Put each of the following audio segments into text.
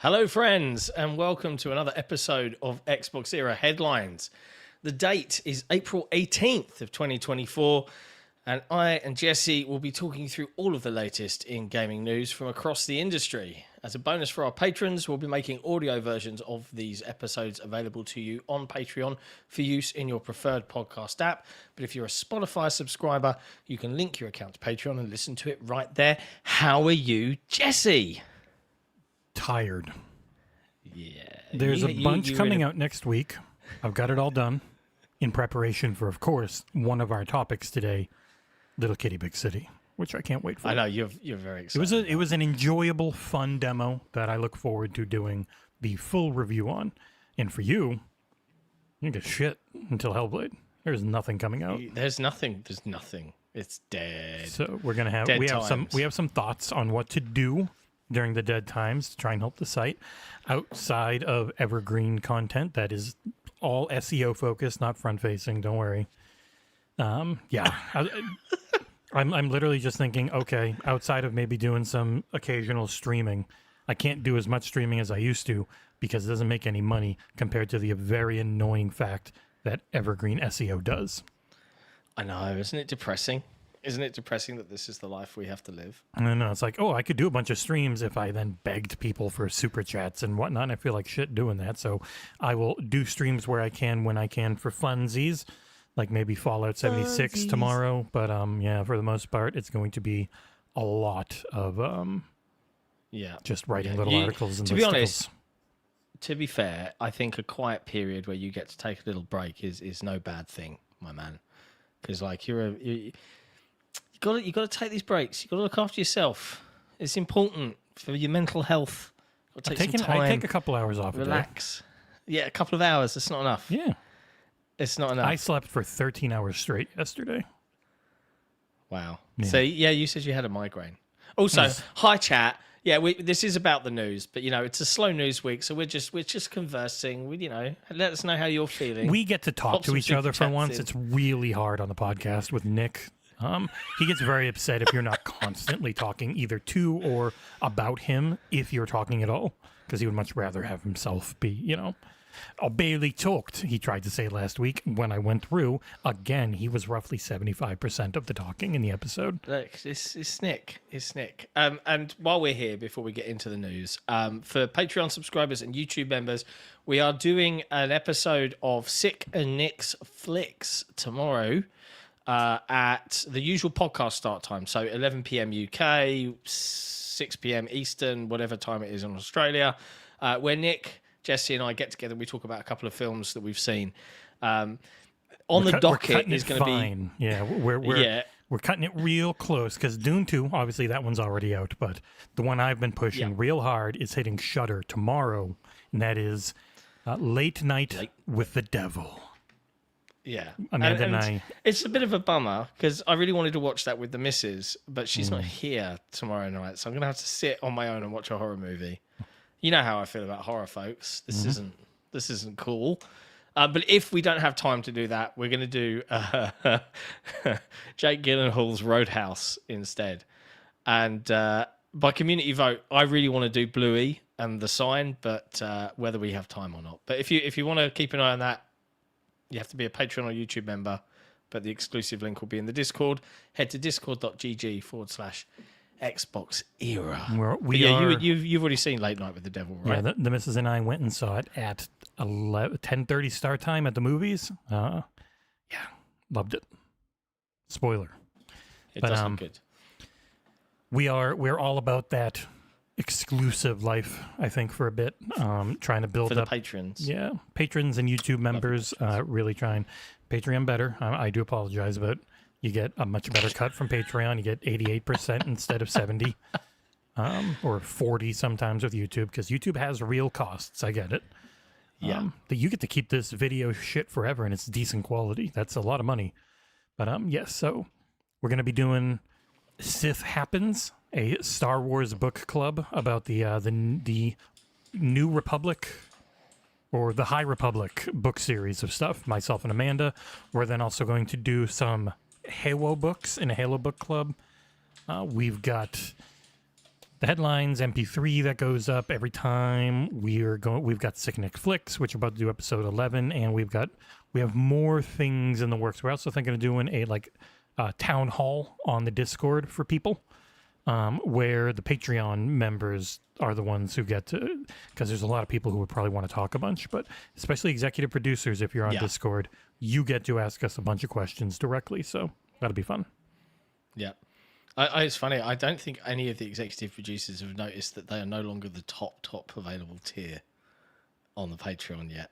Hello, friends, and welcome to another episode of XboxEra Headlines. The date is April 18th of 2024, and I and Jesse will be talking through all of the latest in gaming news from across the industry. As a bonus for our patrons, we'll be making audio versions of these episodes available to you on Patreon for use in your preferred podcast app. But if you're a Spotify subscriber, you can link your account to Patreon and listen to it right there. How are you, Jesse? Tired. Yeah. There's a bunch coming out next week. I've got it all done in preparation for, of course, one of our topics today, Little Kitty Big City, which I can't wait for. I know you're very excited. It was an enjoyable, fun demo that I look forward to doing the full review on. And for you get shit until Hellblade. There's nothing coming out. There's nothing. It's dead. So we're gonna have we have some thoughts on what to do during the dead times to try and help the site outside of evergreen content that is all SEO focused, not front facing. Don't worry. I'm literally just thinking, okay, outside of maybe doing some occasional streaming, I can't do as much streaming as I used to because it doesn't make any money compared to the very annoying fact that evergreen SEO does. I know, isn't it depressing? Isn't it depressing that this is the life we have to live? I know. It's like, oh, I could do a bunch of streams if I then begged people for super chats and whatnot. And I feel like shit doing that. So I will do streams where I can, when I can, for funsies, like maybe Fallout 76 tomorrow. But yeah, for the most part, it's going to be a lot of just writing little articles and to be honest. To be fair, I think a quiet period where you get to take a little break is no bad thing, my man. Because like you got to take these breaks. You got to look after yourself. It's important for your mental health. Take some time. I take a couple hours off. Relax. Yeah, a couple of hours. That's not enough. Yeah, it's not enough. I slept for 13 hours straight yesterday. Wow. Yeah. So yeah, you said you had a migraine. Also, yes. Hi chat. Yeah, this is about the news, but it's a slow news week, so we're just conversing. Let us know how you're feeling. We get to talk to each other for once. It's really hard on the podcast with Nick. He gets very upset if you're not constantly talking either to or about him, if you're talking at all, because he would much rather have himself be, I barely talked, he tried to say last week when I went through. Again, he was roughly 75% of the talking in the episode. Look, it's Nick. It's Nick. And while we're here, before we get into the news, for Patreon subscribers and YouTube members, we are doing an episode of Sik and Nick's Flicks tomorrow. At the usual podcast start time, so 11 p.m. UK, 6 p.m. Eastern, whatever time it is in Australia, where Nick, Jesse, and I get together. We talk about a couple of films that we've seen. On the docket is going to be, yeah, we're cutting it real close because Dune 2, obviously that one's already out, but the one I've been pushing real hard is hitting Shudder tomorrow, and that is Late Night with the Devil. Yeah, Amanda and I. It's a bit of a bummer because I really wanted to watch that with the missus, but she's not here tomorrow night, so I'm gonna have to sit on my own and watch a horror movie. You know how I feel about horror, folks. This isn't cool. But if we don't have time to do that, we're gonna do Jake Gyllenhaal's Roadhouse instead. And by community vote, I really want to do Bluey and The Sign, but whether we have time or not. But if you want to keep an eye on that. You have to be a Patreon or YouTube member, but the exclusive link will be in the Discord. Head to discord.gg/XboxEra. You've already seen Late Night with the Devil, right? Yeah, the missus and I went and saw it at 10:30 start time at the movies. Yeah, loved it. Spoiler. It does look good. We're all about that exclusive life, I think, for a bit, trying to build for the up patrons. Yeah, patrons and YouTube members, really trying. Patreon better. I do apologize, but you get a much better cut from Patreon. You get 88% instead of 70, or 40 sometimes with YouTube, because YouTube has real costs. I get it. Yeah, that you get to keep this video shit forever, and it's decent quality. That's a lot of money. But yes, so we're gonna be doing Sith Happens, a Star Wars book club about the New Republic or the High Republic book series of stuff. Myself and Amanda. We're then also going to do some Halo books in a Halo book club. We've got the headlines, MP3 that goes up every time. We've got Sick and Flicks, which are about to do episode 11, and we have more things in the works. We're also thinking of doing a town hall on the Discord for people, where the Patreon members are the ones who get to, because there's a lot of people who would probably want to talk a bunch, but especially executive producers, if you're on Discord, you get to ask us a bunch of questions directly, so that'll be fun. Yeah. It's funny, I don't think any of the executive producers have noticed that they are no longer the top available tier on the Patreon yet,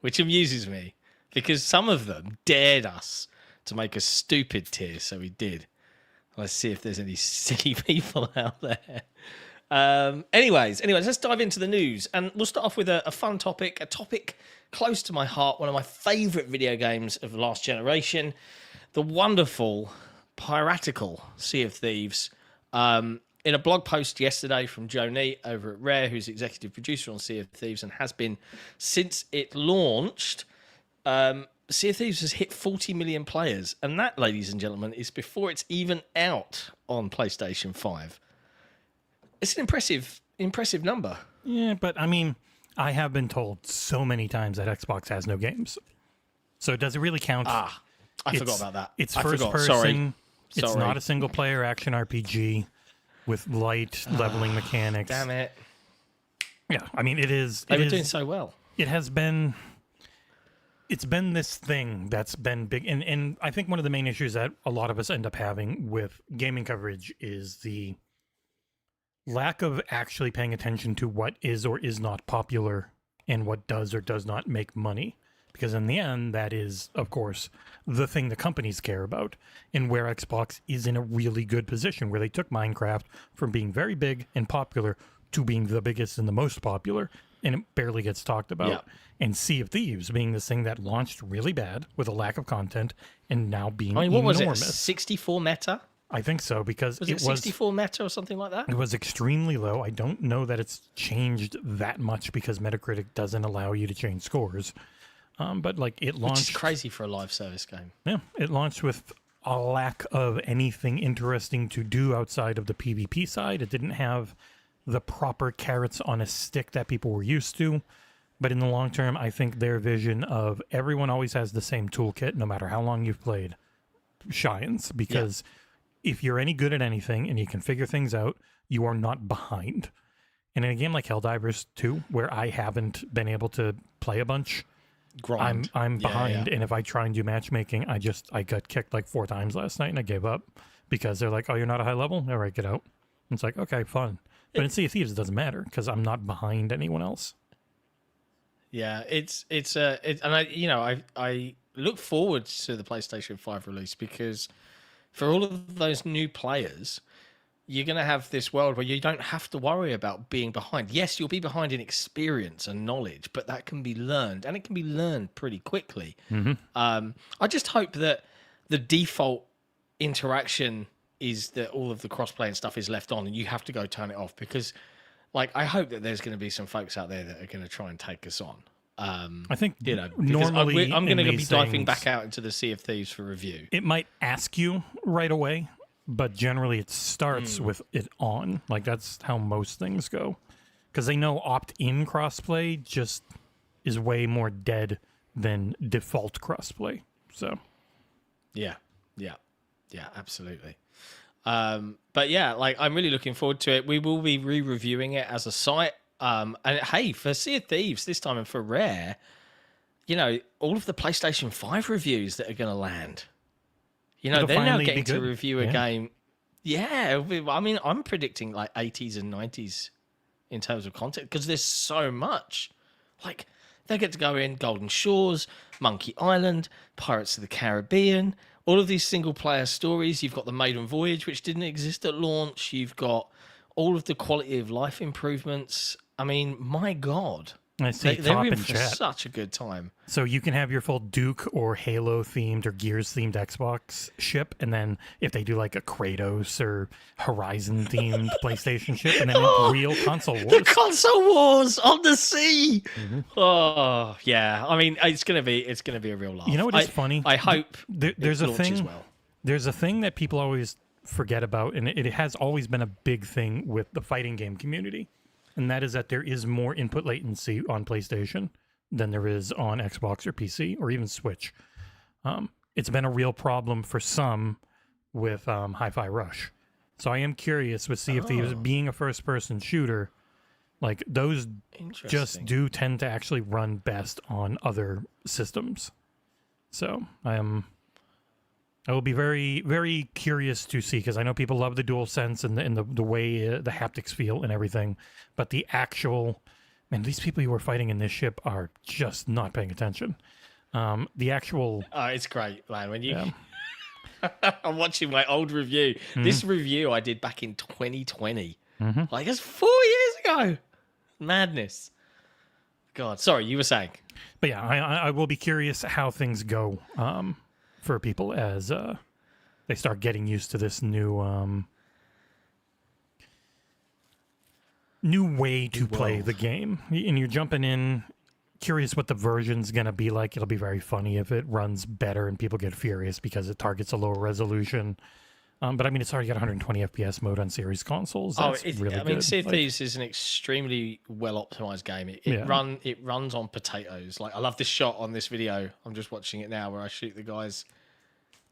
which amuses me, because some of them dared us to make a stupid tier, so we did. Let's see if there's any silly people out there. Anyways, let's dive into the news, and we'll start off with a fun topic, a topic close to my heart, one of my favourite video games of the last generation, the wonderful piratical Sea of Thieves. In a blog post yesterday from Joe Neat over at Rare, who's executive producer on Sea of Thieves and has been since it launched, Sea of Thieves has hit 40 million players, and that, ladies and gentlemen, is before it's even out on PlayStation 5. It's an impressive number. Yeah, but I mean, I have been told so many times that Xbox has no games. So does it really count? I forgot about that. It's first person. Sorry. It's not a single player action RPG with light leveling mechanics. Damn it. Yeah, I mean, it is. They were doing so well. It has been. It's been this thing that's been big. And I think one of the main issues that a lot of us end up having with gaming coverage is the lack of actually paying attention to what is or is not popular and what does or does not make money. Because in the end, that is, of course, the thing the companies care about, and where Xbox is in a really good position, where they took Minecraft from being very big and popular to being the biggest and the most popular, and it barely gets talked about. Yeah. And Sea of Thieves being this thing that launched really bad with a lack of content and now being enormous. What was it, 64 meta? I think so, because it was 64 meta or something like that? It was extremely low. I don't know that it's changed that much because Metacritic doesn't allow you to change scores. But like it launched, which is crazy for a live service game. Yeah, it launched with a lack of anything interesting to do outside of the PvP side. It didn't have the proper carrots on a stick that people were used to. But in the long term, I think their vision of everyone always has the same toolkit, no matter how long you've played, shines. Because if you're any good at anything and you can figure things out, you are not behind. And in a game like Helldivers 2, where I haven't been able to play a bunch, I'm behind, and if I try and do matchmaking, I got kicked like 4 times last night, and I gave up because they're like, "Oh, you're not a high level? All right, get out." And it's like, okay, fun. But in Sea of Thieves, it doesn't matter because I'm not behind anyone else. Yeah, I look forward to the PlayStation 5 release because for all of those new players, you're going to have this world where you don't have to worry about being behind. Yes, you'll be behind in experience and knowledge, but that can be learned, and it can be learned pretty quickly. Mm-hmm. I just hope that the default interaction is that all of the crossplay and stuff is left on, and you have to go turn it off because, like, I hope that there's going to be some folks out there that are going to try and take us on. I think normally I'm going to be diving back out into the Sea of Thieves for review. It might ask you right away, but generally it starts with it on. Like, that's how most things go. Because they know opt-in crossplay just is way more dead than default crossplay. So, yeah, absolutely. But yeah, like, I'm really looking forward to it. We will be re-reviewing it as a site. And hey, for Sea of Thieves this time and for Rare, all of the PlayStation 5 reviews that are going to land. They're now getting to review a game. Yeah, I mean, I'm predicting like 80s and 90s in terms of content because there's so much. Like, they get to go in Golden Shores, Monkey Island, Pirates of the Caribbean, all of these single-player stories. You've got the Maiden Voyage, which didn't exist at launch. You've got all of the quality of life improvements. I mean, my God. I see they're in for such a good time. So you can have your full Duke or Halo themed or Gears themed Xbox ship, and then if they do like a Kratos or Horizon themed PlayStation ship, and then real console wars. The console wars on the sea. Mm-hmm. Oh yeah, I mean it's gonna be a real laugh. You know what is funny? I hope there's a thing. Well. There's a thing that people always forget about, and it has always been a big thing with the fighting game community, and that is that there is more input latency on PlayStation than there is on Xbox or PC or even Switch. It's been a real problem for some with Hi-Fi Rush. So I am curious with Sea of Thieves being a first-person shooter, like those just do tend to actually run best on other systems. So I will be very, very curious to see, because I know people love the DualSense and the way the haptics feel and everything, but the actual, man, these people you were fighting in this ship are just not paying attention. The actual, it's great, man. When you, I'm watching my old review. Mm-hmm. This review I did back in 2020, like that's 4 years ago. Madness. God, sorry, you were saying. But yeah, I will be curious how things go. For people as they start getting used to this new way to play the game. And you're jumping in, curious what the version's going to be like. It'll be very funny if it runs better and people get furious because it targets a lower resolution. But I mean, it's already got 120 FPS mode on series consoles. That's really good. I mean, Sea of Thieves is an extremely well-optimized game. It runs on potatoes. Like, I love this shot on this video. I'm just watching it now where I shoot the guys.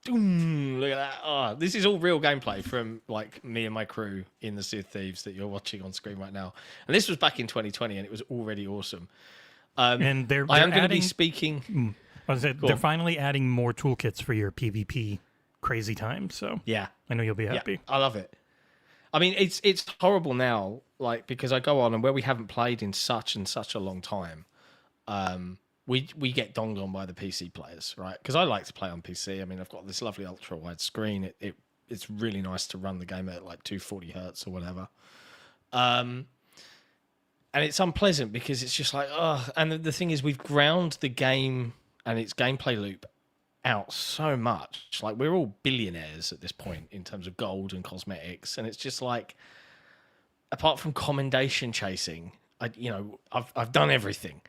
Boom, look at that. Oh, this is all real gameplay from like me and my crew in the Sea of Thieves that you're watching on screen right now. And this was back in 2020 and it was already awesome. And they're I am going to be adding, speaking. They're finally adding more toolkits for your PvP crazy time. So yeah, I know you'll be happy. Yeah, I love it. I mean, it's horrible now, like, because I go on and where we haven't played in such and such a long time, we get donged on by the PC players, right? Because I like to play on PC. I mean, I've got this lovely ultra wide screen. It's really nice to run the game at like 240 hertz or whatever. And it's unpleasant because it's just like, oh. And the thing is, we've ground the game and its gameplay loop out so much. Like, we're all billionaires at this point in terms of gold and cosmetics, and it's just like, apart from commendation chasing, I've done everything.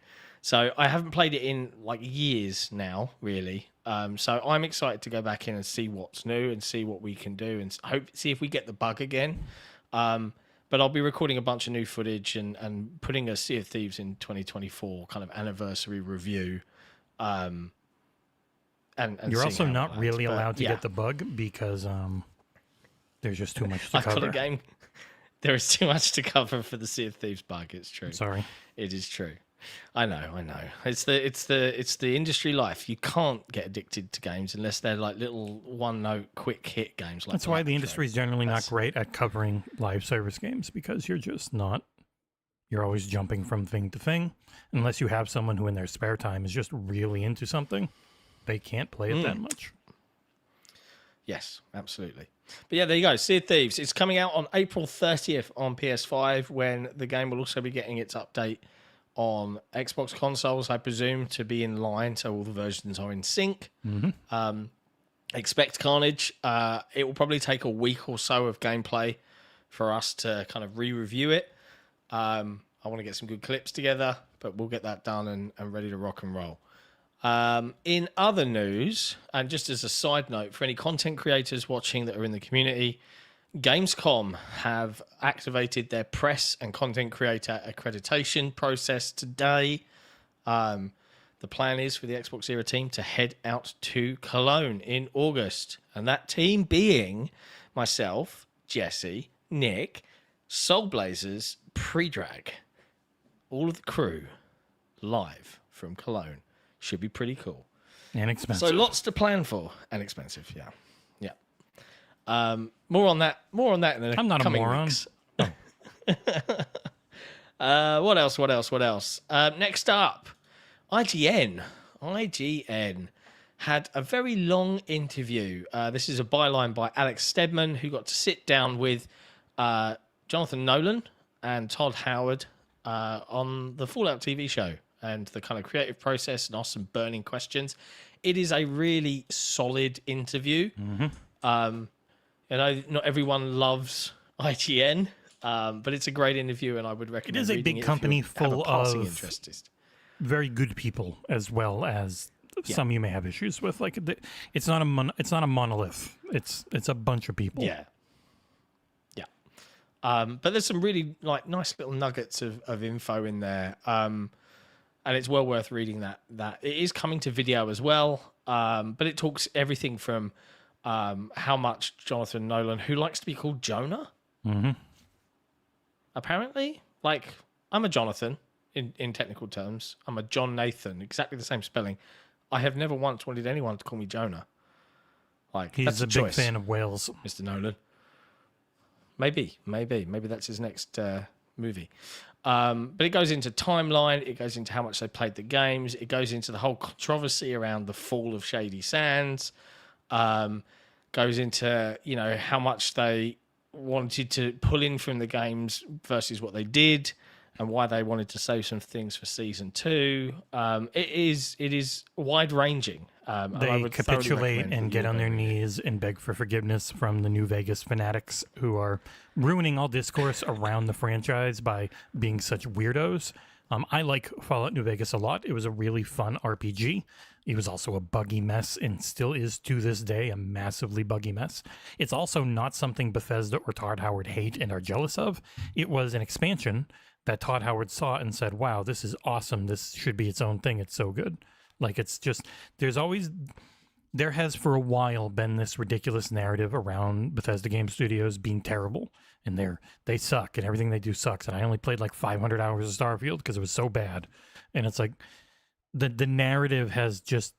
So I haven't played it in like years now, really. So I'm excited to go back in and see what's new and see what we can do and see if we get the bug again. But I'll be recording a bunch of new footage and putting a Sea of Thieves in 2024 kind of anniversary review. And you're also not really allowed to get the bug because there's just too much to cover. I've got a game. There is too much to cover for the Sea of Thieves bug. It's true. Sorry. It is true. I know. It's the industry life. You can't get addicted to games unless they're like little one-note, quick hit games. Like that's why the industry is generally not great at covering live service games, because you're just not. You're always jumping from thing to thing, unless you have someone who, in their spare time, is just really into something. They can't play it that much. Yes, absolutely. But yeah, there you go. Sea of Thieves. It's coming out on April 30th on PS5, when the game will also be getting its update on Xbox consoles, I presume, to be in line, so all the versions are in sync. Mm-hmm. Expect carnage. It will probably take a week or so of gameplay for us to kind of re-review it. I want to get some good clips together, but we'll get that done and ready to rock and roll. In other news, and just as a side note, for any content creators watching that are in the community, Gamescom have activated their press and content creator accreditation process today. The plan is for the XboxEra team to head out to Cologne in August. And that team being myself, Jesse, Nick, Soulblazers, Pre-Drag. All of the crew live from Cologne. Should be pretty cool. And expensive. So lots to plan for. And expensive, yeah. More on that in the I'm not coming a moron. weeks. What else? Next up, IGN had a very long interview. This is a byline by Alex Stedman, who got to sit down with Jonathan Nolan and Todd Howard on the Fallout TV show and the kind of creative process and ask some burning questions. It is a really solid interview. Mm-hmm. Not everyone loves IGN, but it's a great interview, and I would recommend it. It is a big company full of interest. Very good people, as well as some you may have issues with. Like, it's not a monolith. It's a bunch of people. Yeah, But there's some really like nice little nuggets of info in there. And it's well worth reading that. It is coming to video as well. But it talks everything from how much Jonathan Nolan, who likes to be called Jonah, apparently. Like, I'm a Jonathan in technical terms. I'm a John Nathan, exactly the same spelling. I have never once wanted anyone to call me Jonah. Like, he's that's a big choice, fan of whales. Mr. Nolan. Maybe that's his next movie. But it goes into timeline. It goes into how much they played the games. It goes into the whole controversy around the fall of Shady Sands. Goes into, you know, how much they wanted to pull in from the games versus what they did, and why they wanted to save some things for season 2. It is wide ranging. They capitulate and get on their knees and beg for forgiveness from the New Vegas fanatics who are ruining all discourse around the franchise by being such weirdos. I like Fallout New Vegas a lot. It was a really fun RPG. It was also a buggy mess and still is to this day a massively buggy mess. It's also not something Bethesda or Todd Howard hate and are jealous of. It was an expansion that Todd Howard saw and said, wow, this is awesome. This should be its own thing. It's so good. Like, it's just, there has for a while been this ridiculous narrative around Bethesda Game Studios being terrible, and they suck and everything they do sucks. And I only played like 500 hours of Starfield because it was so bad. And it's like, the narrative has just,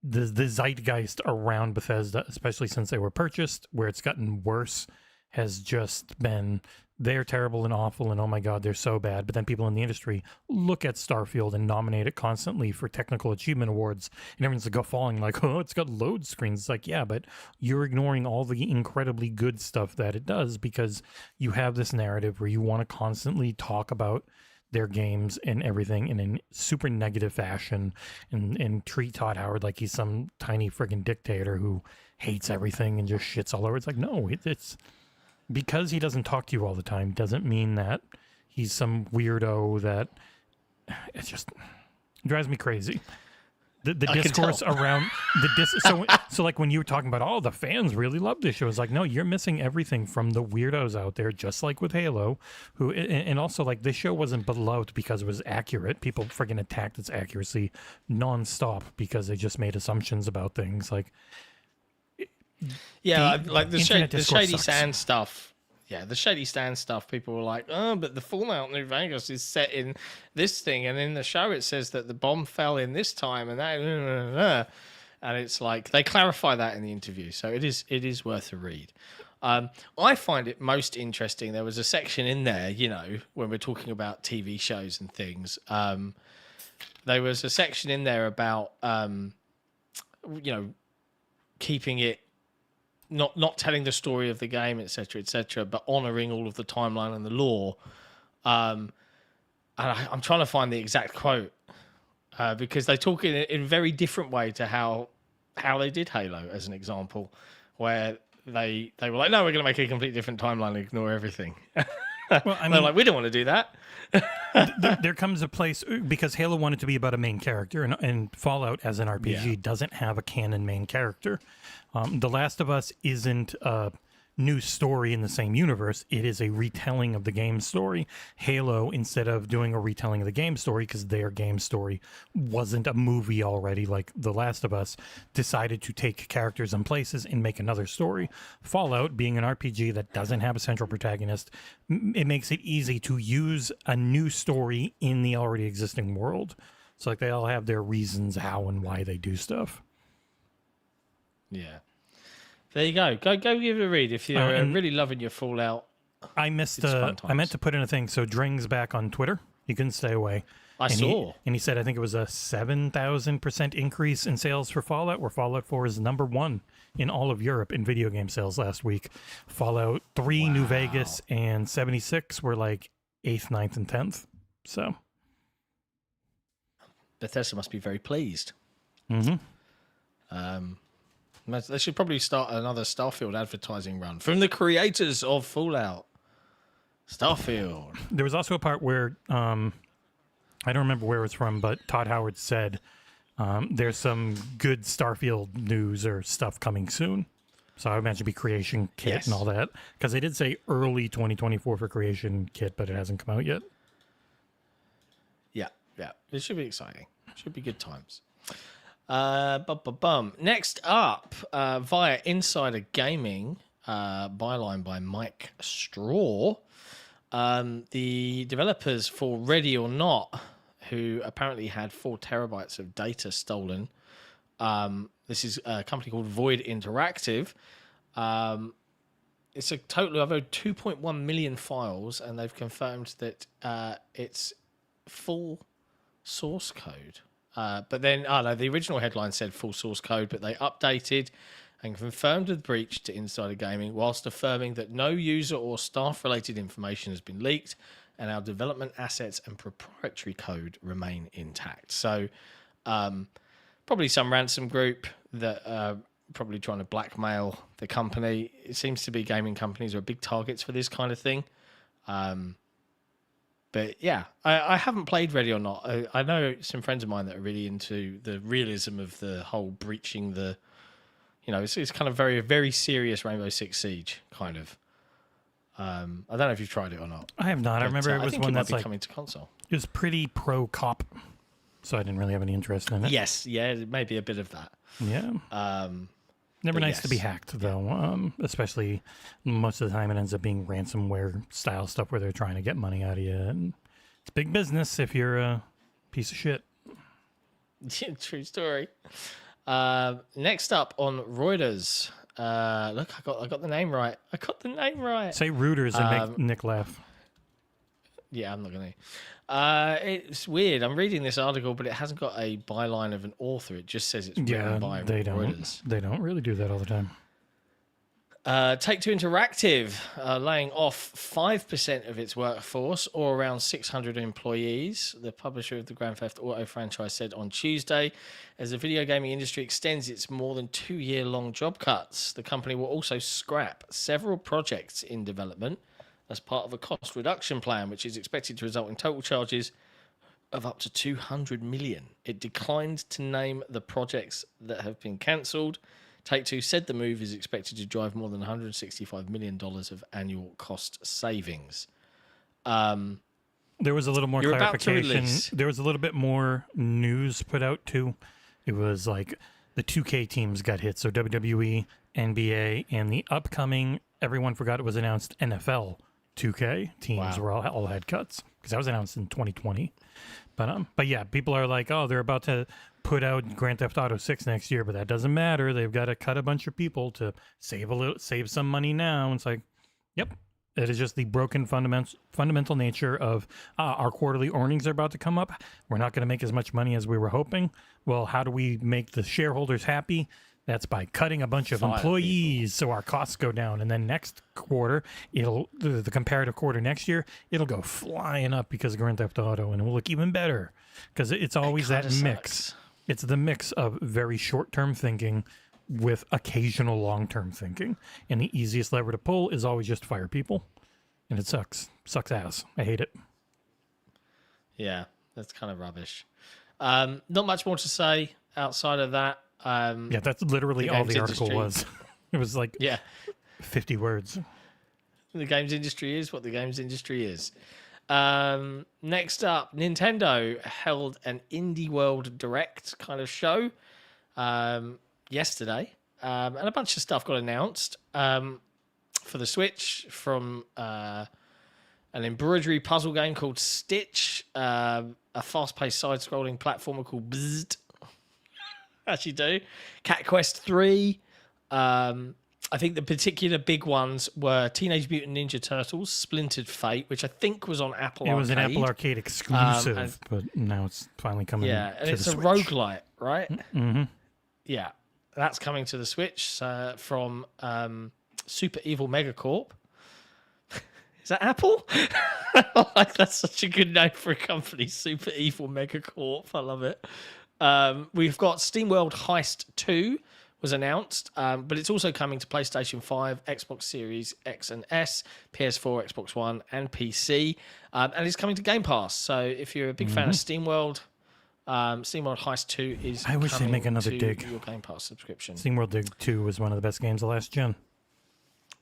the zeitgeist around Bethesda, especially since they were purchased, where it's gotten worse, has just been, they're terrible and awful and oh my God, they're so bad. But then people in the industry look at Starfield and nominate it constantly for technical achievement awards, and everyone's like falling like, oh, it's got load screens. It's like, yeah, but you're ignoring all the incredibly good stuff that it does because you have this narrative where you want to constantly talk about their games and everything in a super negative fashion and treat Todd Howard like he's some tiny friggin' dictator who hates everything and just shits all over. It's like, no, it's because he doesn't talk to you all the time doesn't mean that he's some weirdo that it just drives me crazy. The discourse around so like when you were talking about, oh, the fans really love this show, it's like, no, you're missing everything from the weirdos out there, just like with Halo, who and also like this show wasn't beloved because it was accurate. People friggin' attacked its accuracy nonstop because they just made assumptions about things. Like, yeah, like the Shady sucks. Sand stuff. Yeah, the Shady Sand stuff, people were like, oh, but the Fallout New Vegas is set in this thing. And in the show, it says that the bomb fell in this time and that. And it's like, they clarify that in the interview. So it is worth a read. I find it most interesting. There was a section in there, you know, when we're talking about TV shows and things. There was a section in there about, you know, keeping it, not telling the story of the game, etc., but honouring all of the timeline and the lore. And I'm trying to find the exact quote because they talk in a very different way to how they did Halo, as an example, where they were like, no, we're going to make a completely different timeline and ignore everything. Well, I mean, they're like, we don't want to do that. there comes a place, because Halo wanted to be about a main character, and Fallout as an RPG doesn't have a canon main character. The Last of Us isn't a new story in the same universe. It is a retelling of the game story. Halo, instead of doing a retelling of the game story, because their game story wasn't a movie already like The Last of Us, decided to take characters and places and make another story. Fallout, being an RPG that doesn't have a central protagonist, it makes it easy to use a new story in the already existing world. So like they all have their reasons how and why they do stuff. Yeah. There you go. Go give it a read if you're really loving your Fallout. I meant to put in a thing. So Dring's back on Twitter. You couldn't stay away. I saw. He said, I think it was a 7,000% increase in sales for Fallout, where Fallout 4 is #1 in all of Europe in video game sales last week. Fallout 3, New Vegas, and 76 were like 8th, 9th, and 10th. So Bethesda must be very pleased. Mm-hmm. They should probably start another Starfield advertising run from the creators of Fallout. Starfield. There was also a part where, I don't remember where it was from, but Todd Howard said there's some good Starfield news or stuff coming soon. So I imagine it'd be Creation Kit and all that. Because they did say early 2024 for Creation Kit, but it hasn't come out yet. Yeah. It should be exciting. Should be good times. Next up, via Insider Gaming, byline by Mike Straw, the developers for Ready or Not, who apparently had 4 terabytes of data stolen. This is a company called Void Interactive. It's a total of over 2.1 million files, and they've confirmed that it's full source code. But then, the original headline said full source code, but they updated and confirmed the breach to Insider Gaming, whilst affirming that no user or staff-related information has been leaked, and our development assets and proprietary code remain intact. So, probably some ransom group that are probably trying to blackmail the company. It seems to be gaming companies are big targets for this kind of thing. But yeah, I haven't played Ready or Not. I know some friends of mine that are really into the realism of the whole breaching the, it's kind of very, very serious Rainbow Six Siege kind of. I don't know if you've tried it or not. I have not. I remember it was one that's like coming to console. It was pretty pro cop, so I didn't really have any interest in it. Yes, maybe a bit of that. Yeah. Never nice to be hacked, though, especially most of the time it ends up being ransomware style stuff where they're trying to get money out of you. And it's big business if you're a piece of shit. True story. Next up on Reuters. Look, I got the name right. Say Reuters and make Nick laugh. Yeah, I'm not going to. It's weird. I'm reading this article, but it hasn't got a byline of an author. It just says it's written by Reuters. They don't really do that all the time. Take-Two Interactive laying off 5% of its workforce, or around 600 employees. The publisher of the Grand Theft Auto franchise said on Tuesday, as the video gaming industry extends its more than 2-year-long job cuts, the company will also scrap several projects in development as part of a cost reduction plan, which is expected to result in total charges of up to $200 million. It declined to name the projects that have been cancelled. Take-Two said the move is expected to drive more than $165 million of annual cost savings. There was a little more clarification. There was a little bit more news put out, too. It was like the 2K teams got hit, so WWE, NBA, and the upcoming, everyone forgot it was announced, NFL 2K teams were all had cuts because that was announced in 2020. But yeah, people are like, oh, they're about to put out Grand Theft Auto 6 next year, but that doesn't matter. They've got to cut a bunch of people to save some money now. And it's like, yep, it is just the broken fundamental nature of our quarterly earnings are about to come up. We're not going to make as much money as we were hoping. Well, how do we make the shareholders happy? That's by cutting a bunch of employees so our costs go down. And then next quarter, the comparative quarter next year, it'll go flying up because of Grand Theft Auto, and it will look even better because it's always that mix. It's the mix of very short-term thinking with occasional long-term thinking. And the easiest lever to pull is always just fire people. And it sucks. Sucks ass. I hate it. Yeah, that's kind of rubbish. Not much more to say outside of that. Yeah, that's literally all the article was. It was like 50 words. The games industry is what the games industry is. Next up, Nintendo held an Indie World Direct kind of show yesterday, and a bunch of stuff got announced for the Switch from an embroidery puzzle game called Stitch, a fast-paced side-scrolling platformer called Bzzzt. As you do. Cat Quest 3. I think the particular big ones were Teenage Mutant Ninja Turtles, Splintered Fate, which I think was on Apple Arcade. It was an Apple Arcade exclusive, but now it's finally coming to and it's the a Switch. roguelite, right? Mm-hmm. Yeah. That's coming to the Switch from Super Evil Megacorp. Is that Apple? Like, that's such a good name for a company, Super Evil Megacorp. I love it. We've got SteamWorld Heist 2 was announced, but it's also coming to PlayStation 5, Xbox Series X and S, PS4, Xbox One, and PC. And it's coming to Game Pass. So if you're a big fan of SteamWorld, SteamWorld Heist 2 is I wish they'd make another to Dig. your Game Pass subscription. SteamWorld Dig 2 was one of the best games of last gen.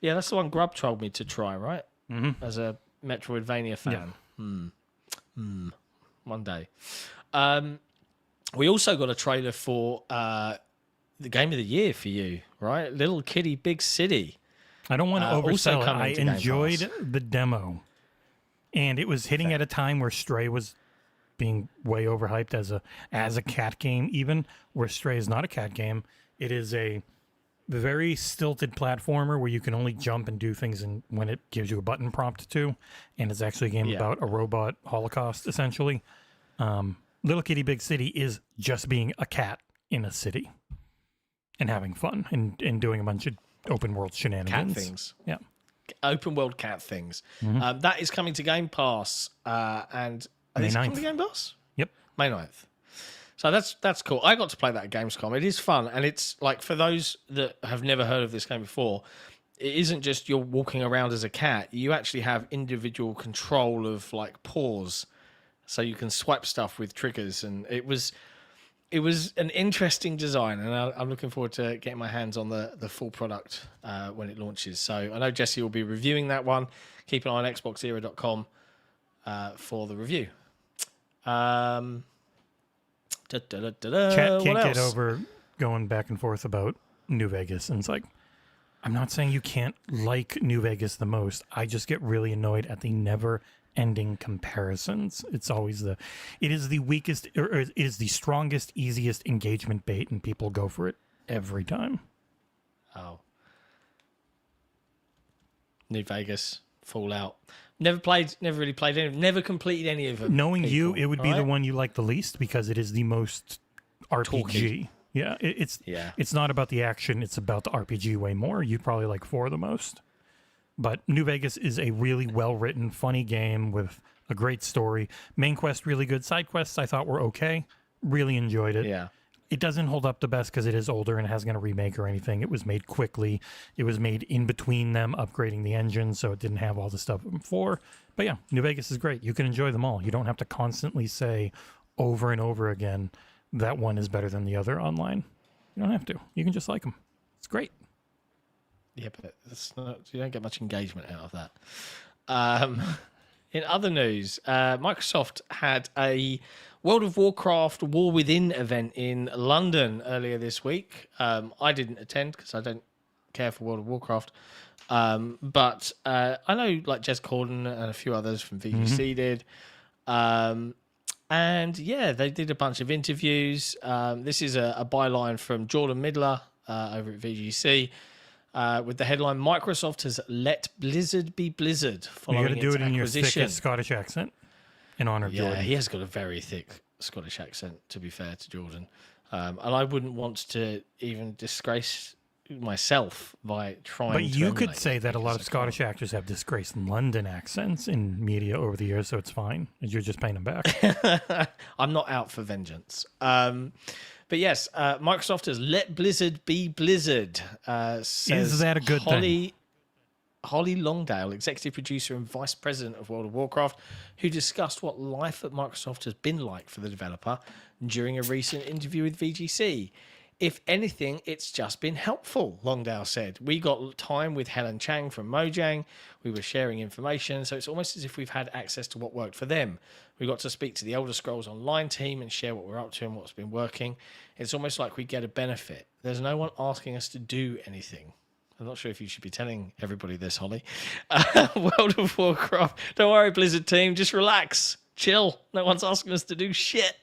Yeah, that's the one Grub told me to try, right? Mm-hmm. As a Metroidvania fan. Yeah. One day. We also got a trailer for the game of the year for you, right? Little Kitty Big City. I don't want to oversell it. I enjoyed the demo. And it was hitting at a time where Stray was being way overhyped as a cat game, even where Stray is not a cat game. It is a very stilted platformer where you can only jump and do things when it gives you a button prompt to. And it's actually a game about a robot holocaust, essentially. Little Kitty Big City is just being a cat in a city and having fun and doing a bunch of open world shenanigans. Cat things. Yeah. Open world cat things. Mm-hmm. That is coming to Game Pass. And May is it 9th. coming to Game Pass? Yep. May 9th. So that's cool. I got to play that at Gamescom. It is fun. And it's like, for those that have never heard of this game before, it isn't just you're walking around as a cat. You actually have individual control of like paws. So you can swipe stuff with triggers. And it was an interesting design. And I'm looking forward to getting my hands on the full product when it launches. So I know Jesse will be reviewing that one. Keep an eye on XboxEra.com for the review. Chat can't get over going back and forth about New Vegas. And it's like, I'm not saying you can't like New Vegas the most. I just get really annoyed at the never-ending comparisons. It's always it is the weakest, or it is the strongest, easiest engagement bait, and people go for it every time. Oh. New Vegas, Fallout. Never really played any, never completed any of them. Knowing you, it would be the one you like the least because it is the most RPG. Talky. Yeah, it's not about the action, it's about the RPG way more. You'd probably like 4 the most. But New Vegas is a really well-written, funny game with a great story. Main quest, really good. Side quests, I thought were okay. Really enjoyed it. Yeah. It doesn't hold up the best because it is older and it hasn't got a remake or anything. It was made quickly. It was made in between them upgrading the engine, so it didn't have all the stuff before. But yeah, New Vegas is great. You can enjoy them all. You don't have to constantly say over and over again that one is better than the other online. You don't have to. You can just like them. It's great. Yeah, but you don't get much engagement out of that. In other news, Microsoft had a World of Warcraft War Within event in London earlier this week. I didn't attend because I don't care for World of Warcraft. But I know like Jez Corden and a few others from VGC did. And yeah, they did a bunch of interviews. This is a byline from Jordan Midler over at VGC. With the headline, Microsoft has let Blizzard be Blizzard following its acquisition. You got to do it in your thickest Scottish accent in honor of Jordan. Yeah, he has got a very thick Scottish accent, to be fair to Jordan. And I wouldn't want to even disgrace myself by trying to But you could emulate say it that a lot of because I Scottish actors have disgraced London accents in media over the years, so it's fine. You're just paying them back. I'm not out for vengeance. But yes, Microsoft has let Blizzard be Blizzard. Is that a good thing? Holly Longdale, executive producer and vice president of World of Warcraft, who discussed what life at Microsoft has been like for the developer during a recent interview with VGC. If anything, it's just been helpful, Longdale said. We got time with Helen Chang from Mojang. We were sharing information, so it's almost as if we've had access to what worked for them. We got to speak to the Elder Scrolls Online team and share what we're up to and what's been working. It's almost like we get a benefit. There's no one asking us to do anything. I'm not sure if you should be telling everybody this, Holly. World of Warcraft. Don't worry, Blizzard team. Just relax. Chill. No one's asking us to do shit.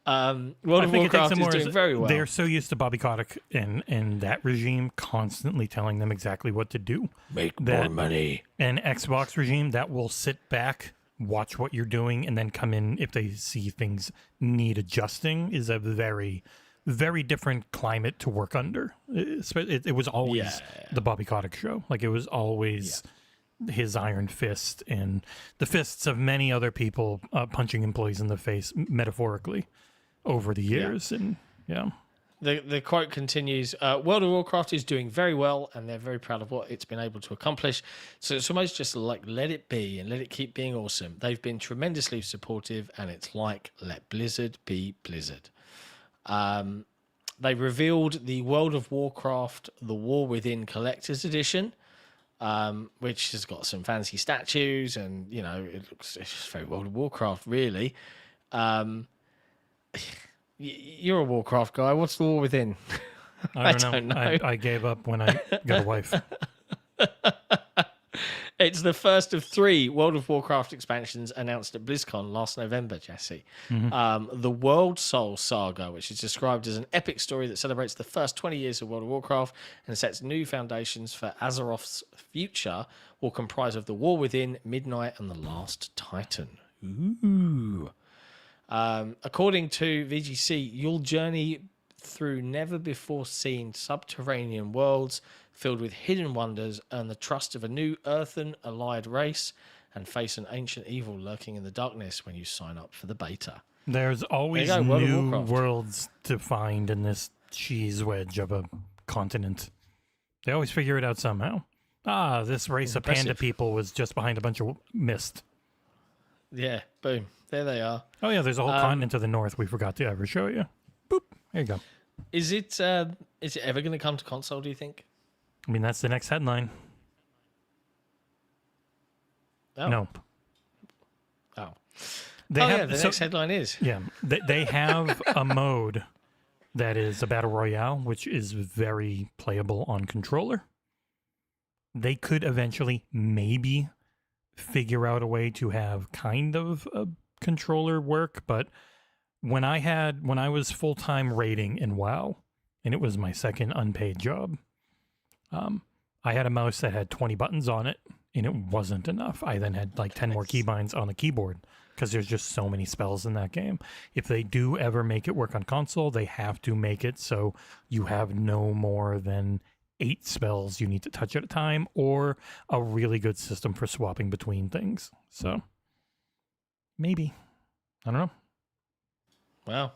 World of Warcraft is doing very well. They're so used to Bobby Kotick and that regime constantly telling them exactly what to do. Make more money. An Xbox regime that will sit back, watch what you're doing, and then come in if they see things need adjusting is a very, very different climate to work under. It was always the Bobby Kotick show. Like, it was always his iron fist and the fists of many other people punching employees in the face, metaphorically, over the years. And The quote continues, World of Warcraft is doing very well and they're very proud of what it's been able to accomplish. So it's almost just like, let it be and let it keep being awesome. They've been tremendously supportive and it's like, let Blizzard be Blizzard. They revealed the World of Warcraft The War Within Collector's Edition, which has got some fancy statues and, it's just very World of Warcraft, really. You're a Warcraft guy. What's The War Within? I don't know. I gave up when I got a wife. It's the first of 3 World of Warcraft expansions announced at BlizzCon last November, Jesse. Mm-hmm. The World Soul Saga, which is described as an epic story that celebrates the first 20 years of World of Warcraft and sets new foundations for Azeroth's future, will comprise of The War Within, Midnight, and The Last Titan. Ooh. According to VGC, you'll journey through never-before-seen subterranean worlds filled with hidden wonders, earn the trust of a new earthen-allied race, and face an ancient evil lurking in the darkness when you sign up for the beta. There's always new worlds to find in this cheese wedge of a continent. They always figure it out somehow. This race of panda people was just behind a bunch of mist. Yeah, boom. There they are. Oh, yeah, there's a whole continent to the north we forgot to ever show you. Boop. There you go. Is it ever going to come to console, do you think? I mean, that's the next headline. Oh. Nope. Oh. The next headline is. Yeah. They have a mode that is a battle royale, which is very playable on controller. They could eventually maybe figure out a way to have kind of a controller work, but when I was full-time raiding in WoW, and it was my second unpaid job, I had a mouse that had 20 buttons on it, and it wasn't enough. I then had like 10 more keybinds on the keyboard because there's just so many spells in that game. If they do ever make it work on console, they have to make it so you have no more than 8 spells you need to touch at a time, or a really good system for swapping between things. So maybe. I don't know. Well,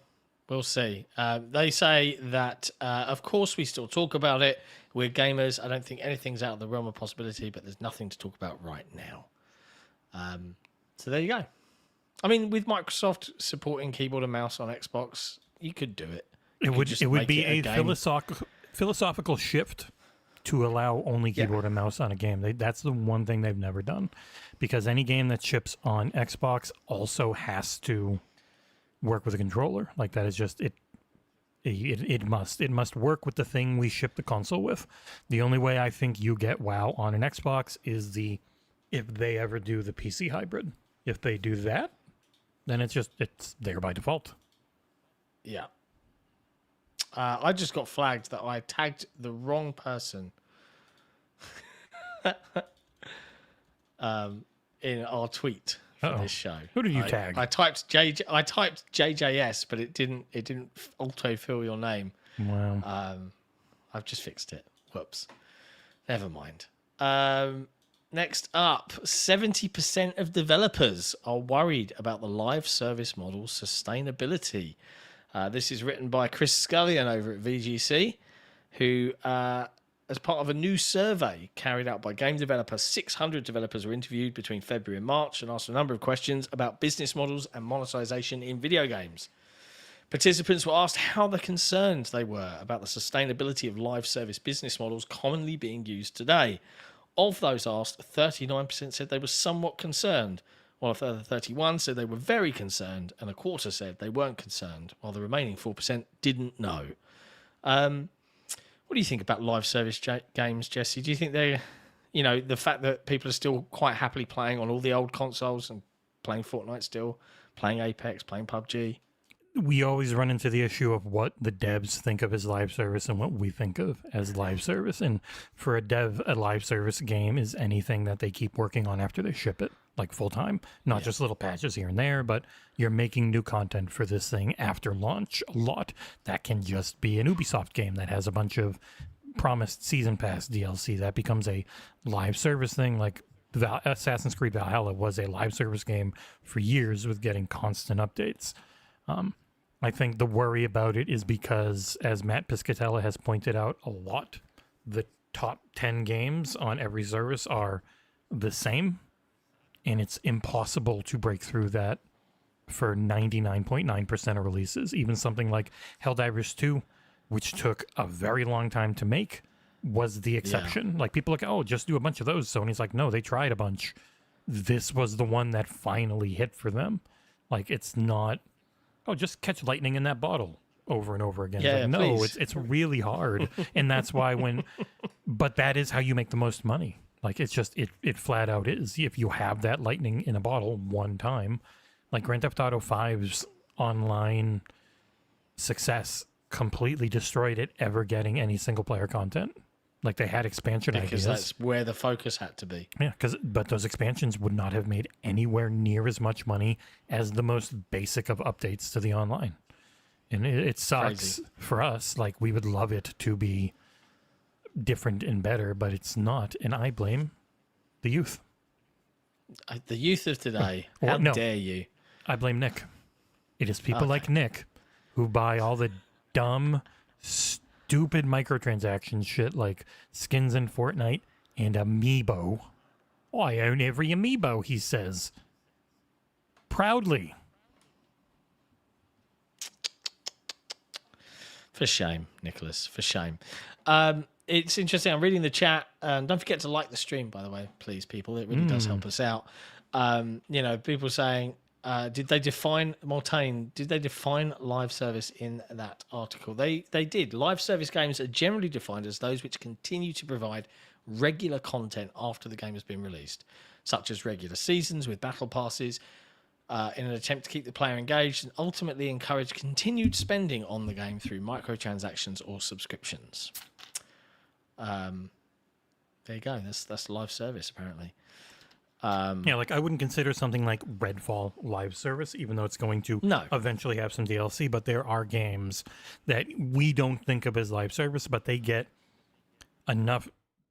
we'll see. They say that, of course, we still talk about it. We're gamers. I don't think anything's out of the realm of possibility, but there's nothing to talk about right now. So there you go. I mean, with Microsoft supporting keyboard and mouse on Xbox, you could do it. It would be a philosophical shift to allow only keyboard and mouse on a game. That's the one thing they've never done, because any game that ships on Xbox also has to work with a controller. Like, that is just it. It must work with the thing we ship the console with. The only way I think you get WoW on an Xbox is if they ever do the PC hybrid. If they do that, then it's there by default. Yeah. I just got flagged that I tagged the wrong person in our tweet for this show. Who did you tag? I typed JJS, but it didn't autofill your name. Wow. I've just fixed it. Whoops. Never mind. Next up, 70% of developers are worried about the live service model's sustainability. This is written by Chris Scullion over at VGC, who, as part of a new survey carried out by game developers, 600 developers were interviewed between February and March and asked a number of questions about business models and monetization in video games. Participants were asked how concerned they were about the sustainability of live service business models commonly being used today. Of those asked, 39% said they were somewhat concerned, while a further 31% said they were very concerned, and a quarter said they weren't concerned, while the remaining 4% didn't know. What do you think about live service games, Jesse? Do you think the fact that people are still quite happily playing on all the old consoles and playing Fortnite still, playing Apex, playing PUBG? We always run into the issue of what the devs think of as live service and what we think of as live service. And for a dev, a live service game is anything that they keep working on after they ship it, like full time, not just little patches here and there, but you're making new content for this thing after launch a lot. That can just be an Ubisoft game that has a bunch of promised season pass DLC that becomes a live service thing. Like Assassin's Creed Valhalla was a live service game for years with getting constant updates. I think the worry about it is because, as Matt Piscatella has pointed out a lot, the top 10 games on every service are the same, and it's impossible to break through that for 99.9% of releases. Even something like Helldivers 2, which took a very long time to make, was the exception. Yeah. Like, people are like, oh, just do a bunch of those. Sony's like, no, they tried a bunch. This was the one that finally hit for them. Like, it's not, oh, just catch lightning in that bottle over and over again. Yeah, like, no, it's really hard. And that's why but that is how you make the most money. Like, it's just, it flat out is. If you have that lightning in a bottle one time, like Grand Theft Auto 5's online success completely destroyed it ever getting any single player content. Like, they had expansion ideas. Because that's where the focus had to be. Yeah, but those expansions would not have made anywhere near as much money as the most basic of updates to the online. And it sucks for us. Like, we would love it to be different and better, but it's not. And I blame the youth. The youth of today. How dare you? I blame Nick. It is people like Nick who buy all the dumb, stupid microtransaction shit like skins in Fortnite and Amiibo. Oh, I own every Amiibo, he says. Proudly. For shame, Nicholas. For shame. It's interesting. I'm reading the chat. Don't forget to like the stream, by the way, please, people. It really does help us out. People saying, did they define Mortain? Did they define live service in that article? They did. Live service games are generally defined as those which continue to provide regular content after the game has been released, such as regular seasons with battle passes, in an attempt to keep the player engaged and ultimately encourage continued spending on the game through microtransactions or subscriptions. There you go. That's live service, apparently. Like, I wouldn't consider something like Redfall live service, even though it's going to eventually have some DLC, but there are games that we don't think of as live service, but they get enough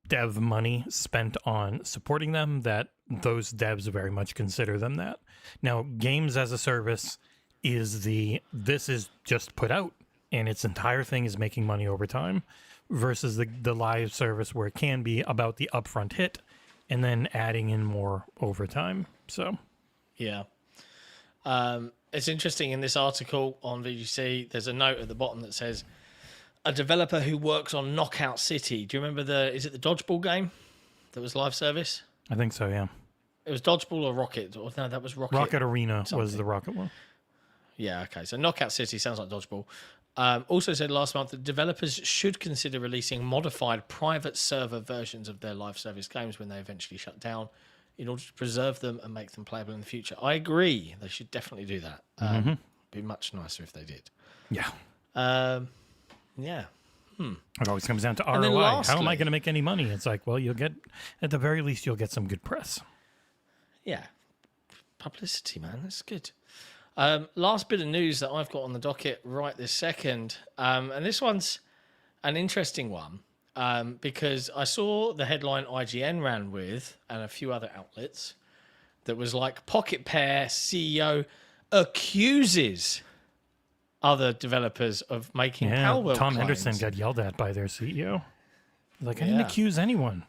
dev money spent on supporting them that those devs very much consider them that. Now, games as a service this is just put out and its entire thing is making money over time, versus the live service where it can be about the upfront hit and then adding in more over time. So, yeah. It's interesting in this article on VGC, there's a note at the bottom that says, a developer who works on Knockout City. Do you remember is it the dodgeball game that was live service? I think so, yeah. It was dodgeball or Rocket? Or, no, that was Rocket. Rocket Arena was the Rocket one. Yeah, okay. So Knockout City sounds like dodgeball. Also said last month that developers should consider releasing modified private server versions of their live service games when they eventually shut down in order to preserve them and make them playable in the future. I agree. They should definitely do that. Be much nicer if they did. Yeah. Yeah. It always comes down to ROI. Lastly, how am I going to make any money? It's like, well, at the very least, you'll get some good press. Yeah. Publicity, man. That's good. Last bit of news that I've got on the docket right this second. And this one's an interesting one because I saw the headline IGN ran with and a few other outlets that was like Pockpair CEO accuses other developers of making Palworld Tom claims. Henderson got yelled at by their CEO. Like, I didn't accuse anyone.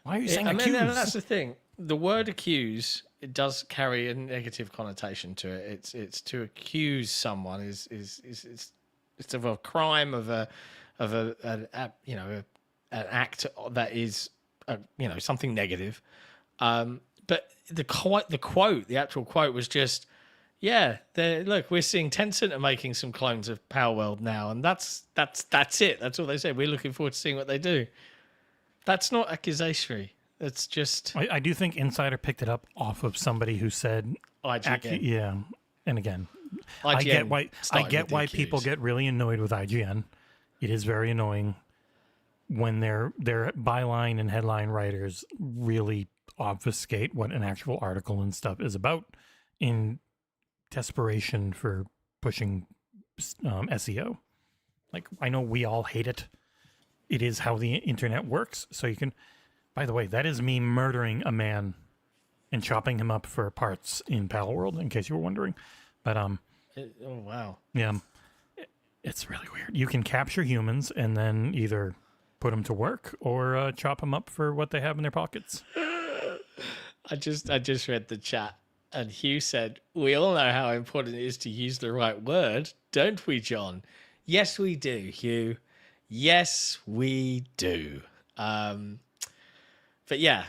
Why are you saying accuse? That's the thing. The word accuse, it does carry a negative connotation to it. It's to accuse someone is it's of a crime of an act that is something negative. But the actual quote was just, look, we're seeing Tencent are making some clones of Palworld now, and that's it. That's all they said. We're looking forward to seeing what they do. That's not accusatory. It's just. I do think Insider picked it up off of somebody who said, IGN. And again, IGN I get why people get really annoyed with IGN. It is very annoying when their byline and headline writers really obfuscate what an actual article and stuff is about in desperation for pushing SEO. Like, I know we all hate it. It is how the internet works. So you can, by the way, that is me murdering a man and chopping him up for parts in Palworld, in case you were wondering. But Oh, wow. Yeah. It's really weird. You can capture humans and then either put them to work or chop them up for what they have in their pockets. I just read the chat, and Hugh said, "We all know how important it is to use the right word, don't we, John?" Yes, we do, Hugh. Yes, we do. But yeah,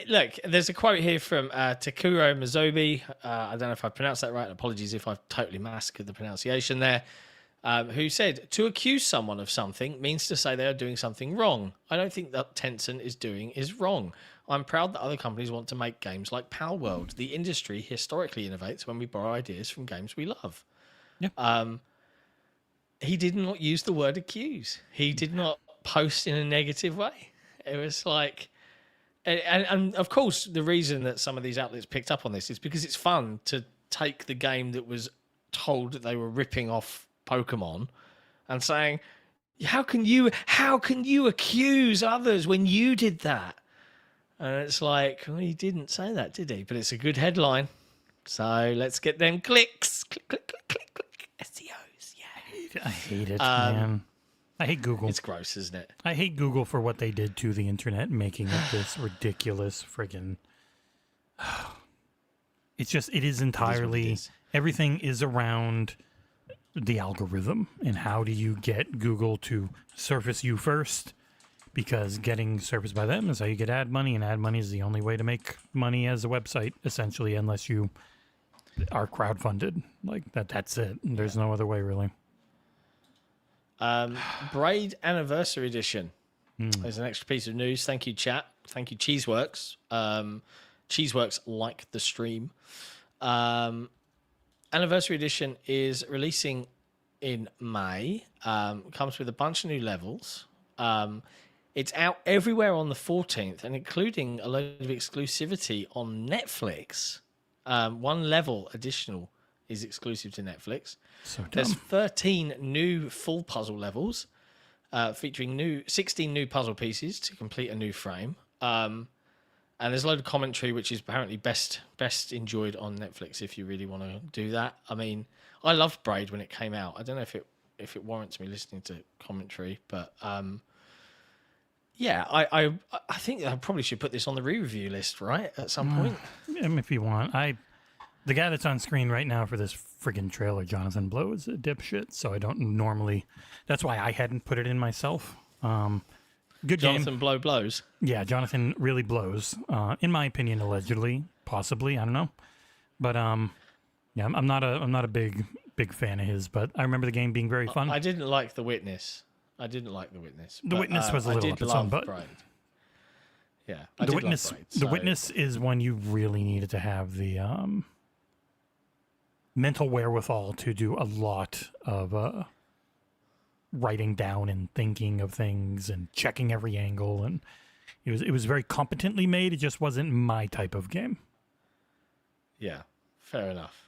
look, there's a quote here from Takuro Mizobi. I don't know if I pronounced that right. Apologies if I've totally massacred the pronunciation there. Who said, "To accuse someone of something means to say they are doing something wrong. I don't think that Tencent is doing is wrong. I'm proud that other companies want to make games like Palworld. The industry historically innovates when we borrow ideas from games we love." Yeah. He did not use the word accuse. He did not post in a negative way. It was like, and of course, the reason that some of these outlets picked up on this is because it's fun to take the game that was told that they were ripping off Pokemon and saying, how can you accuse others when you did that? And it's like, well, he didn't say that, did he? But it's a good headline, so let's get them clicks. Click, click, click, click, click. SEOs, yeah. I hate it, man. I hate Google. It's gross, isn't it? I hate Google for what they did to the internet, making it this ridiculous friggin'. It is entirely, everything is around the algorithm and how do you get Google to surface you first, because getting surfaced by them is how you get ad money, and ad money is the only way to make money as a website, essentially, unless you are crowdfunded. Like that's it. There's no other way, really. Braid Anniversary Edition. There's an extra piece of news. Thank you, chat. Thank you, Cheeseworks. Cheeseworks like the stream. Anniversary Edition is releasing in May. Comes with a bunch of new levels. It's out everywhere on the 14th, and including a load of exclusivity on Netflix. One level additional is exclusive to Netflix. So dumb. There's 13 new full puzzle levels, featuring 16 new puzzle pieces to complete a new frame. And there's a load of commentary, which is apparently best enjoyed on Netflix if you really want to do that. I mean, I loved Braid when it came out. I don't know if it warrants me listening to commentary, but yeah, I think I probably should put this on the re-review list, right, at some point. If you want. The guy that's on screen right now for this friggin' trailer, Jonathan Blow, is a dipshit, so I don't normally... That's why I hadn't put it in myself. Good Jonathan game. Blow blows. Yeah, Jonathan really blows. In my opinion, allegedly, possibly, I don't know. But yeah, I'm not a big fan of his. But I remember the game being very fun. I didn't like The Witness. The Witness was a little up its own butt. Yeah, The Witness is one you really needed to have the mental wherewithal to do a lot of writing down and thinking of things and checking every angle, and it was very competently made. It just wasn't my type of game. Yeah, fair enough.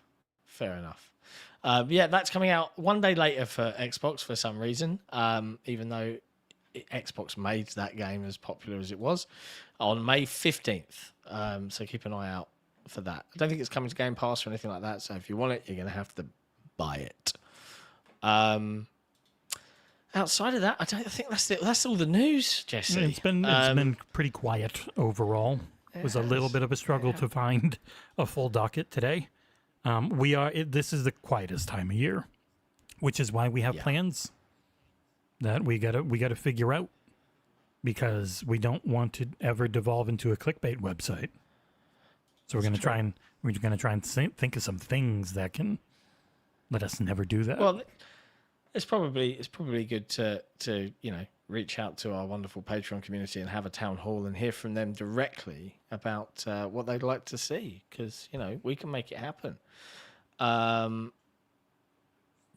Yeah, that's coming out one day later for Xbox for some reason, even though Xbox made that game as popular as it was, on May 15th. So keep an eye out for that. I don't think it's coming to Game Pass or anything like that, so if you want it, you're going to have to buy it. Outside of that, I think that's it. That's all the news, Jesse. It's been pretty quiet overall. It was a little bit of a struggle to find a full docket today. This is the quietest time of year, which is why we have plans that we gotta figure out, because we don't want to ever devolve into a clickbait website. So we're gonna try and think of some things that can let us never do that. Well, it's probably good to reach out to our wonderful Patreon community and have a town hall and hear from them directly about what they'd like to see, because we can make it happen.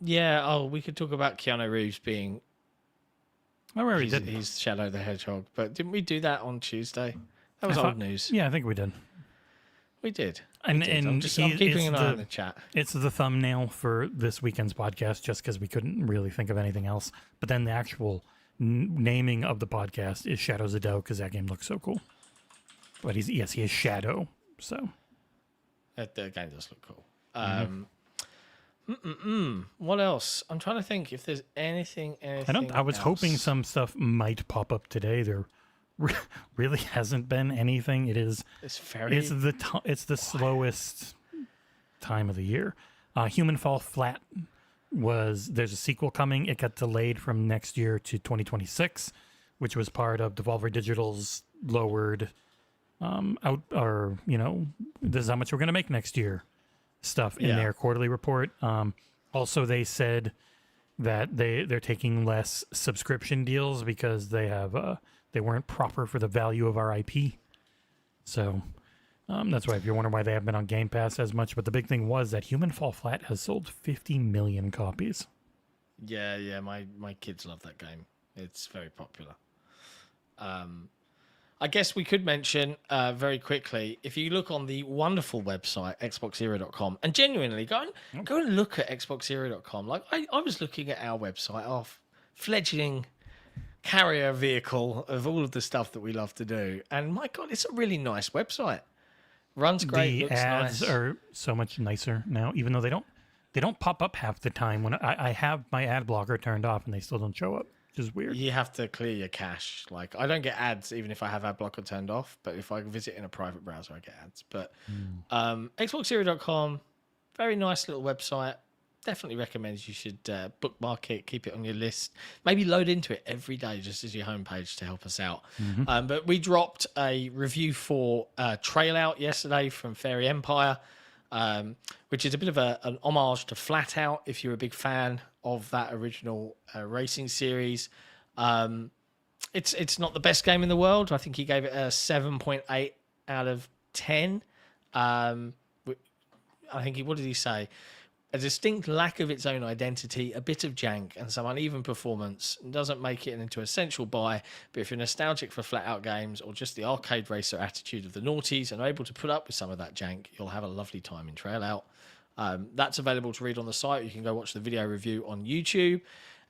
We could talk about Keanu Reeves being he's Shadow the Hedgehog, but didn't we do that on Tuesday? That was old news. Yeah, I think we did. We did. And I'm keeping an eye on the chat. It's the thumbnail for this weekend's podcast, just because we couldn't really think of anything else. But then the actual naming of the podcast is Shadows of Doe, because that game looks so cool. But he is Shadow. So the game does look cool. What else? I'm trying to think if there's anything I was hoping some stuff might pop up today. There really hasn't been anything. It's the slowest time of the year. Human Fall Flat there's a sequel coming. It got delayed from next year to 2026, which was part of Devolver Digital's lowered this is how much we're going to make next year stuff in their quarterly report. Also, they said that they're taking less subscription deals because they weren't proper for the value of our IP. So that's why if you're wondering why they haven't been on Game Pass as much. But the big thing was that Human Fall Flat has sold 50 million copies. Yeah. My kids love that game. It's very popular. I guess we could mention very quickly, if you look on the wonderful website, XboxEra.com, and genuinely go and look at XboxEra.com. Like I was looking at our website, our fledgling carrier vehicle of all of the stuff that we love to do. And my God, it's a really nice website. Runs great, looks nice. The ads are so much nicer now, even though they don't pop up half the time. When I have my ad blocker turned off and they still don't show up. Is weird. You have to clear your cache. Like, I don't get ads even if I have ad blocker turned off, but if I visit in a private browser, I get ads. But XboxEra.com, very nice little website. Definitely recommend you should bookmark it, keep it on your list. Maybe load into it every day just as your homepage to help us out. But we dropped a review for Trail Out yesterday from Fairy Empire, which is a bit of an homage to Flat Out if you're a big fan of that original racing series. It's not the best game in the world. I think he gave it a 7.8 out of 10. I think what did he say? A distinct lack of its own identity, a bit of jank, and some uneven performance doesn't make it an into essential buy. But if you're nostalgic for Flat Out games or just the arcade racer attitude of the noughties and are able to put up with some of that jank, you'll have a lovely time in Trail Out. That's available to read on the site. You can go watch the video review on YouTube.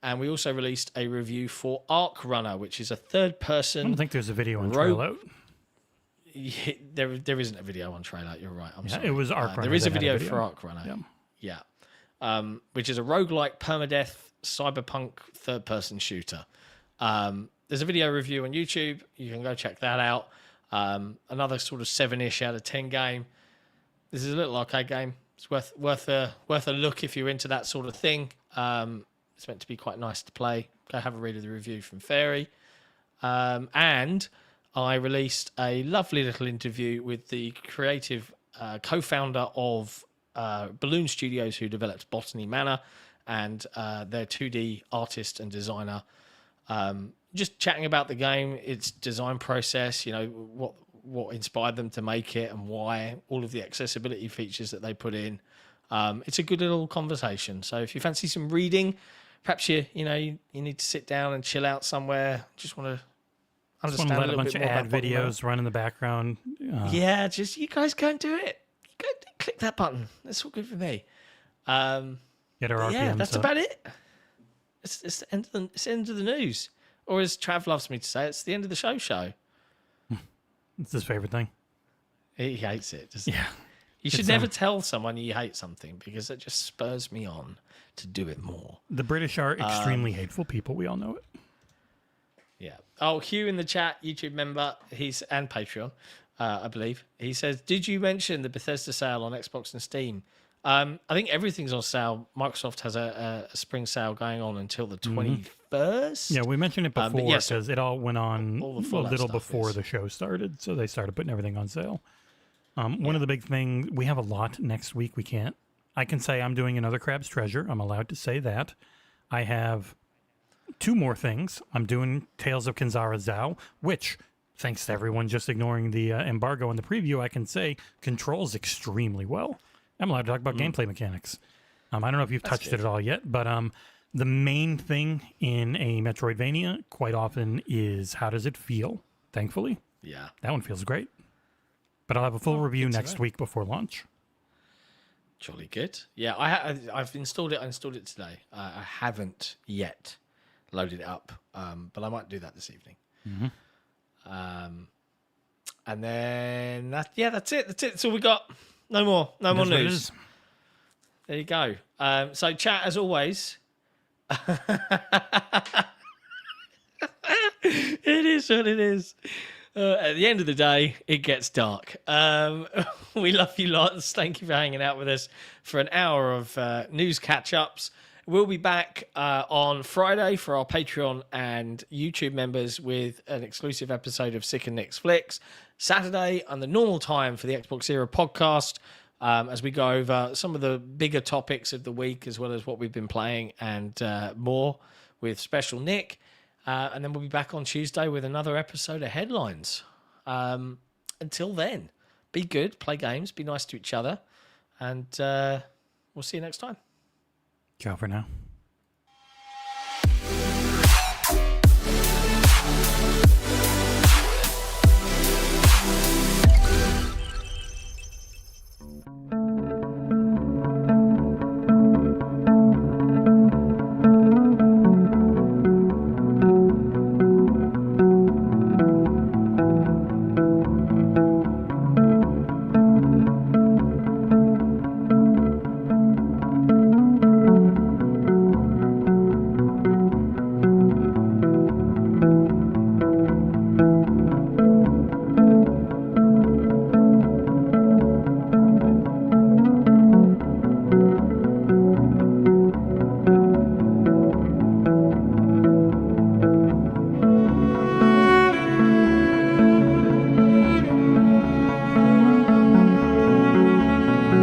And we also released a review for Arc Runner, which is a third-person... I don't think there's a video on Trail Out. Yeah, there isn't a video on Trail Out, you're right. I'm sorry. It was Arc Runner. There is a video for Arc Runner. Yeah. Which is a roguelike permadeath cyberpunk third-person shooter. There's a video review on YouTube. You can go check that out. Another sort of 7-ish out of 10 game. This is a little arcade game. It's worth a look if you're into that sort of thing. It's meant to be quite nice to play. Go have a read of the review from Fairy. And I released a lovely little interview with the creative co-founder of Balloon Studios, who developed Botany Manor, and their 2D artist and designer. Just chatting about the game, its design process, what inspired them to make it and why, all of the accessibility features that they put in. It's a good little conversation. So if you fancy some reading, perhaps you need to sit down and chill out somewhere, just want to understand a little bit more about ad videos run in the background. Just you guys go and do it. Go click that button. That's all good for me. Get our RPMs that's up. about it. It's the end of the news. Or as Trav loves me to say, it's the end of the show. It's his favorite thing. He hates it, doesn't he? Yeah. You should never tell someone you hate something because it just spurs me on to do it more. The British are extremely hateful people. We all know it. Yeah. Oh, Hugh in the chat, YouTube member, and Patreon, I believe. He says, did you mention the Bethesda sale on Xbox and Steam? I think everything's on sale. Microsoft has a spring sale going on until the 21st. Yeah, we mentioned it before because it all went on all a little before the show started, so they started putting everything on sale. One of the big things, we have a lot next week. I can say I'm doing another Crab's Treasure. I'm allowed to say that. I have 2 more things. I'm doing Tales of Kinzara Zao, which, thanks to everyone just ignoring the embargo in the preview, I can say controls extremely well. I'm allowed to talk about gameplay mechanics. I don't know if you've touched it at all yet, but the main thing in a Metroidvania quite often is how does it feel, thankfully. Yeah. That one feels great. But I'll have a full review next week before launch. Jolly good. Yeah, I've installed it. I installed it today. I haven't yet loaded it up, but I might do that this evening. And then that's it. That's all we got. No more news. There you go. So chat, as always. It is what it is. At the end of the day, it gets dark. We love you lots. Thank you for hanging out with us for an hour of news catch-ups. We'll be back on Friday for our Patreon and YouTube members with an exclusive episode of Sik and Nick's Flicks. Saturday on the normal time for the XboxEra podcast, as we go over some of the bigger topics of the week, as well as what we've been playing and more with special Nick. And then we'll be back on Tuesday with another episode of Headlines. Until then, be good, play games, be nice to each other, and we'll see you next time. Ciao for now.